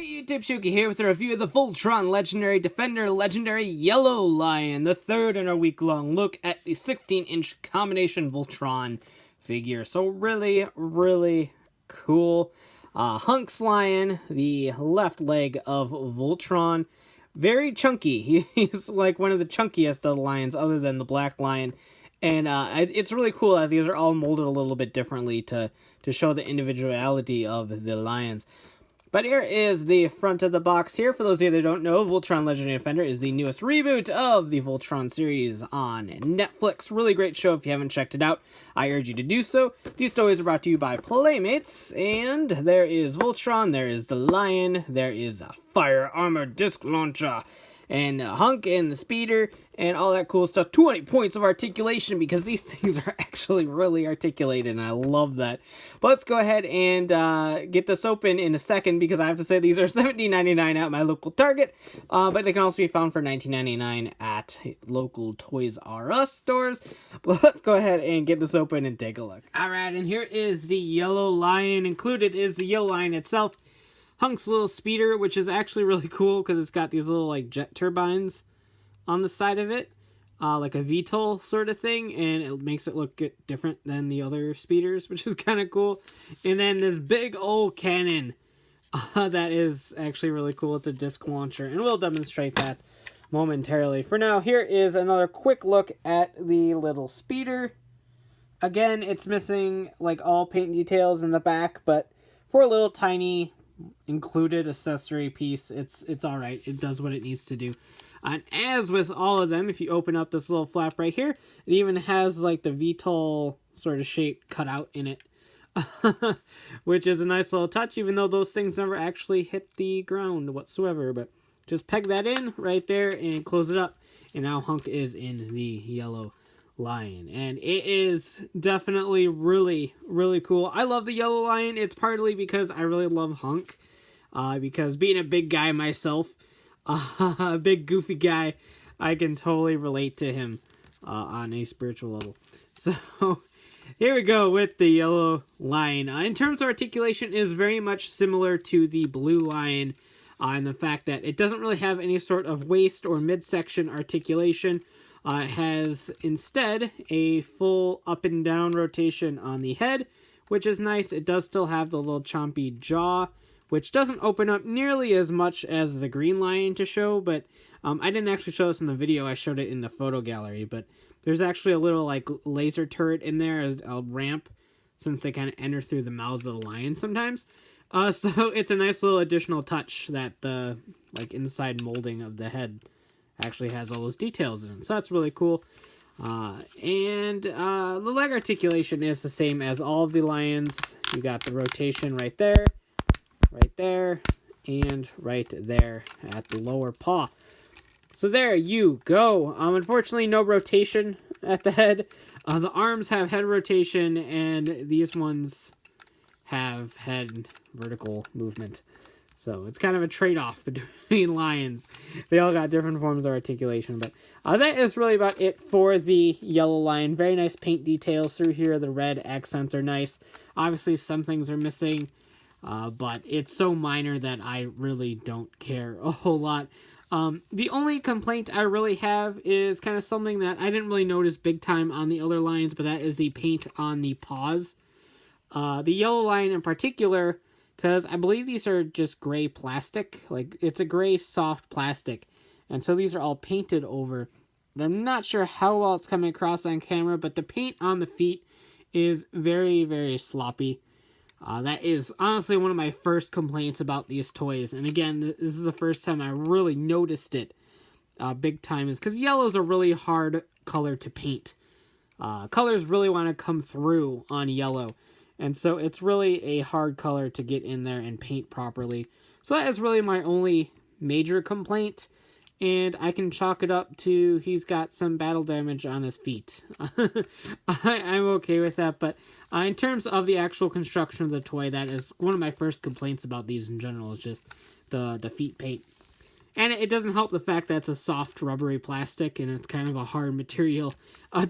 Dipshuki here with a review of the Voltron Legendary Defender Legendary Yellow Lion, the third in our week-long look at the 16-inch combination Voltron figure. So really cool. Hunk's lion, the left leg of Voltron. Very chunky. He's like one of the chunkiest of the lions other than the black lion. And it's really cool that these are all molded a little bit differently to show the individuality of the lions. But here is the front of the box here. For those of you that don't know, Voltron Legendary Defender is the newest reboot of the Voltron series on Netflix. Really great show. If you haven't checked it out, I urge you to do so. These toys are brought to you by Playmates. And there is Voltron, there is the lion, there is a fire armor disc launcher, and Hunk and the speeder, and all that cool stuff. 20 points of articulation, because these things are actually really articulated, and I love that. But let's go ahead and get this open in a second, because I have to say these are $17.99 at my local Target, but they can also be found for $19.99 at local Toys R Us stores. But let's go ahead and get this open and take a look. Alright, and here is the yellow lion. Included is the yellow lion itself. Hunk's little speeder, which is actually really cool because it's got these little like jet turbines on the side of it, like a VTOL sort of thing, and it makes it look different than the other speeders, which is kind of cool. And then this big old cannon that is actually really cool. It's a disc launcher, and we'll demonstrate that momentarily. For now, here is another quick look at the little speeder. Again, it's missing like all paint details in the back, but for a little tiny included accessory piece, it's all right. It does what it needs to do. And as with all of them, if you open up this little flap right here, it even has like the VTOL sort of shape cut out in it, which is a nice little touch, even though those things never actually hit the ground whatsoever. But just peg that in right there and close it up, and now Hunk is in the yellow lion, and it is definitely really cool. I love the yellow lion. It's partly because I really love Hunk, because being a big guy myself, a big goofy guy, I can totally relate to him on a spiritual level. So here we go with the yellow lion. In terms of articulation, it is very much similar to the blue lion, in the fact that it doesn't really have any sort of waist or midsection articulation. It has instead a full up and down rotation on the head, which is nice. It does still have the little chompy jaw, which doesn't open up nearly as much as the green lion to show, but I didn't actually show this in the video. I showed it in the photo gallery, but there's actually a little like laser turret in there as a ramp, since they kind of enter through the mouths of the lion sometimes. So it's a nice little additional touch that the like inside molding of the head actually has all those details in it. So that's really cool. And the leg articulation is the same as all of the lions. You got the rotation right there, and right there at the lower paw. So there you go. Unfortunately, no rotation at the head. The arms have head rotation, and these ones have head vertical movement. So it's kind of a trade-off between lions. They all got different forms of articulation. But that is really about it for the yellow lion. Very nice paint details through here. The red accents are nice. Obviously, some things are missing. But it's so minor that I really don't care a whole lot. The only complaint I really have is kind of something that I didn't really notice big time on the other lions. But that is the paint on the paws. The yellow lion in particular, because I believe these are just gray plastic. Like, it's a gray soft plastic. And so these are all painted over. And I'm not sure how well it's coming across on camera, but the paint on the feet is very sloppy. That is honestly one of my first complaints about these toys. And again, this is the first time I really noticed it big time, is because yellow is a really hard color to paint. Colors really want to come through on yellow. And so it's really a hard color to get in there and paint properly. So that is really my only major complaint. And I can chalk it up to he's got some battle damage on his feet. I'm okay with that. But in terms of the actual construction of the toy, that is one of my first complaints about these in general, is just the feet paint. And it doesn't help the fact that it's a soft rubbery plastic, and it's kind of a hard material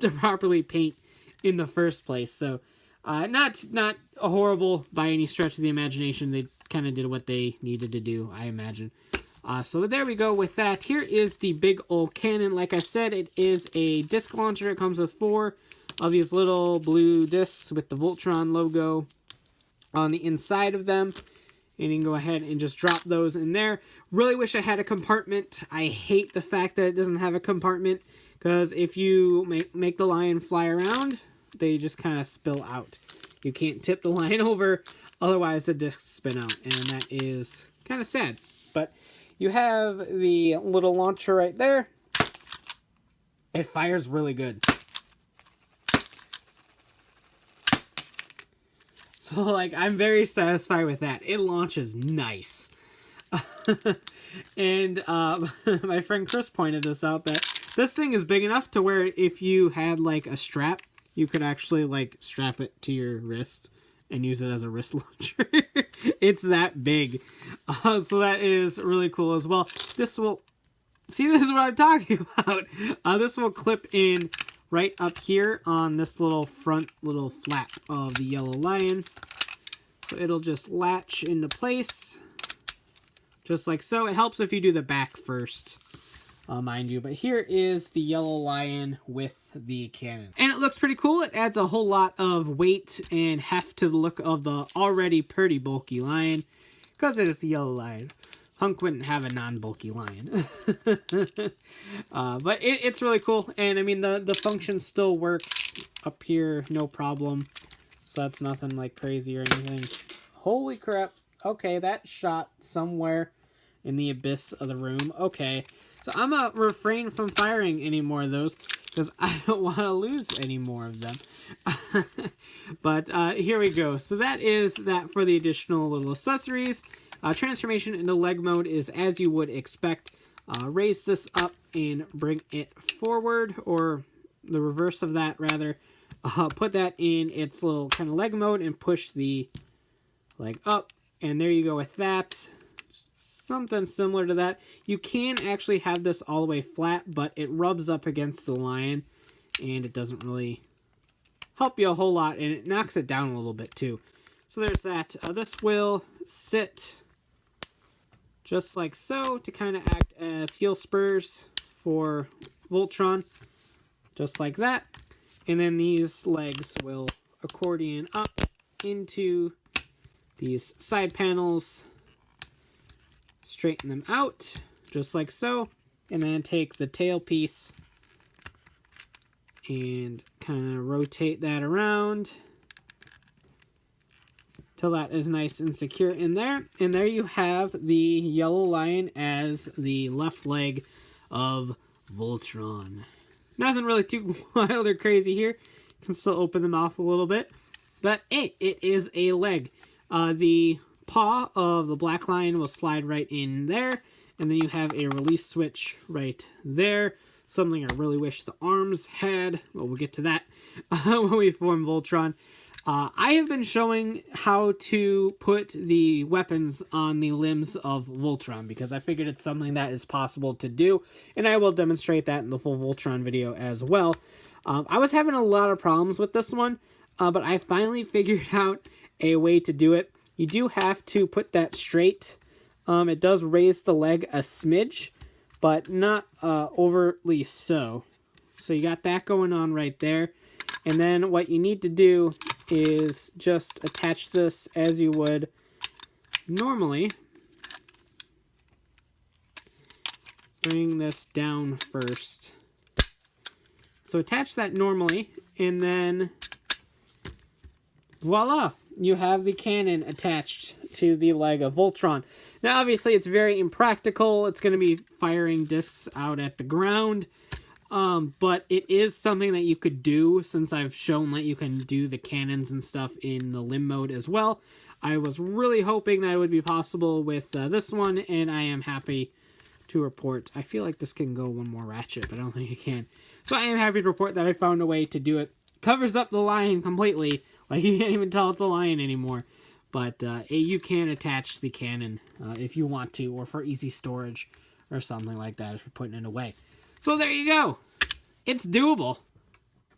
to properly paint in the first place. So Not horrible by any stretch of the imagination. They kind of did what they needed to do, I imagine. So there we go with that. Here is the big old cannon. Like I said, it is a disc launcher. It comes with 4 of these little blue discs with the Voltron logo on the inside of them. And you can go ahead and just drop those in there. Really wish I had a compartment. I hate the fact that it doesn't have a compartment, because if you make the lion fly around, they just kind of spill out. You can't tip the lion over, otherwise the discs spin out, and that is kind of sad. But you have the little launcher right there. It fires really good. So, like, I'm very satisfied with that. It launches nice. And my friend Chris pointed this out, that this thing is big enough to where if you had, like, a strap, you could actually, like, strap it to your wrist and use it as a wrist launcher. It's that big. So that is really cool as well. This will... See, this is what I'm talking about. This will clip in right up here on this little front little flap of the yellow lion. So it'll just latch into place, just like so. It helps if you do the back first, mind you. But here is the yellow lion with the cannon. And it looks pretty cool. It adds a whole lot of weight and heft to the look of the already pretty bulky lion, because it is the yellow lion. Hunk wouldn't have a non-bulky lion. But it's really cool. And, I mean, the function still works up here, no problem. So that's nothing, like, crazy or anything. Holy crap. Okay, that shot somewhere in the abyss of the room. Okay. So I'm going to refrain from firing any more of those, because I don't want to lose any more of them. But here we go. So that is that for the additional little accessories. Transformation into leg mode is as you would expect. Raise this up and bring it forward, or the reverse of that rather. Put that in its little kind of leg mode and push the leg up, and there you go with that. Something similar to that. You can actually have this all the way flat, but it rubs up against the lion and it doesn't really help you a whole lot, and it knocks it down a little bit too. So there's that. This will sit just like so to kind of act as heel spurs for Voltron, just like that. And then these legs will accordion up into these side panels, straighten them out, just like so, and then take the tail piece and kind of rotate that around till that is nice and secure in there. And there you have the yellow lion as the left leg of Voltron. Nothing really too wild or crazy here. You can still open the mouth a little bit. But hey, it is a leg. The paw of the black lion will slide right in there. And then you have a release switch right there. Something I really wish the arms had. Well, we'll get to that when we form Voltron. I have been showing how to put the weapons on the limbs of Voltron, because I figured it's something that is possible to do, and I will demonstrate that in the full Voltron video as well. I was having a lot of problems with this one, but I finally figured out a way to do it. You do have to put that straight. It does raise the leg a smidge, but not overtly so. So you got that going on right there. And then what you need to do is just attach this as you would normally. Bring this down first. So attach that normally, and then voila! You have the cannon attached to the leg of Voltron. Now, obviously, it's very impractical. It's going to be firing discs out at the ground. But it is something that you could do, since I've shown that you can do the cannons and stuff in the limb mode as well. I was really hoping that it would be possible with this one, and I am happy to report. I feel like this can go one more ratchet, but I don't think it can. So I am happy to report that I found a way to do it. Covers up the lion completely. Like, you can't even tell it's a lion anymore. But you can attach the cannon if you want to, or for easy storage or something like that if you're putting it away. So there you go. It's doable.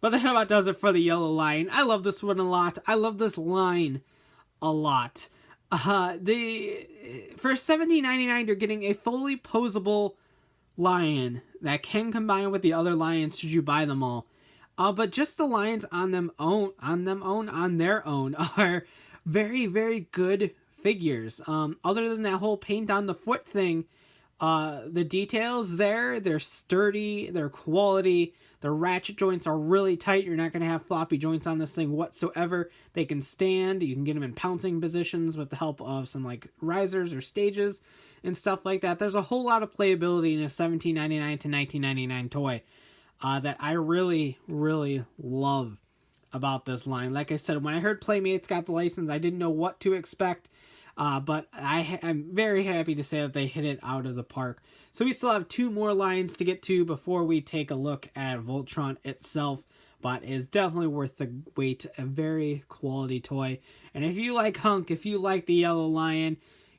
But that about does it for the Yellow Lion. I love this one a lot. I love this line a lot. For $17.99, you're getting a fully posable lion that can combine with the other lions should you buy them all. But just the lions on their own are very, very good figures. Other than that whole paint on the foot thing, the details there, they're sturdy, they're quality. The ratchet joints are really tight. You're not going to have floppy joints on this thing whatsoever. They can stand. You can get them in pouncing positions with the help of some like risers or stages and stuff like that. There's a whole lot of playability in a $17.99 to $19.99 toy that I really, really love about this line. Like I said, when I heard Playmates got the license, I didn't know what to expect. But I'm very happy to say that they hit it out of the park. So we still have 2 more lines to get to before we take a look at Voltron itself. But it is definitely worth the wait. A very quality toy. And if you like Hunk, if you like the Yellow Lion,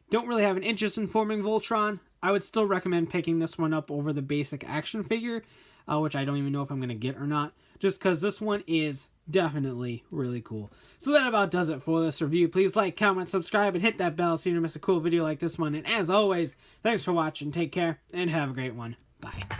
don't really have an interest in forming Voltron, I would still recommend picking this one up over the basic action figure, which I don't even know if I'm going to get or not, just because this one is definitely really cool. So that about does it for this review. Please like, comment, subscribe, and hit that bell so you don't miss a cool video like this one. And as always, thanks for watching, take care, and have a great one. Bye.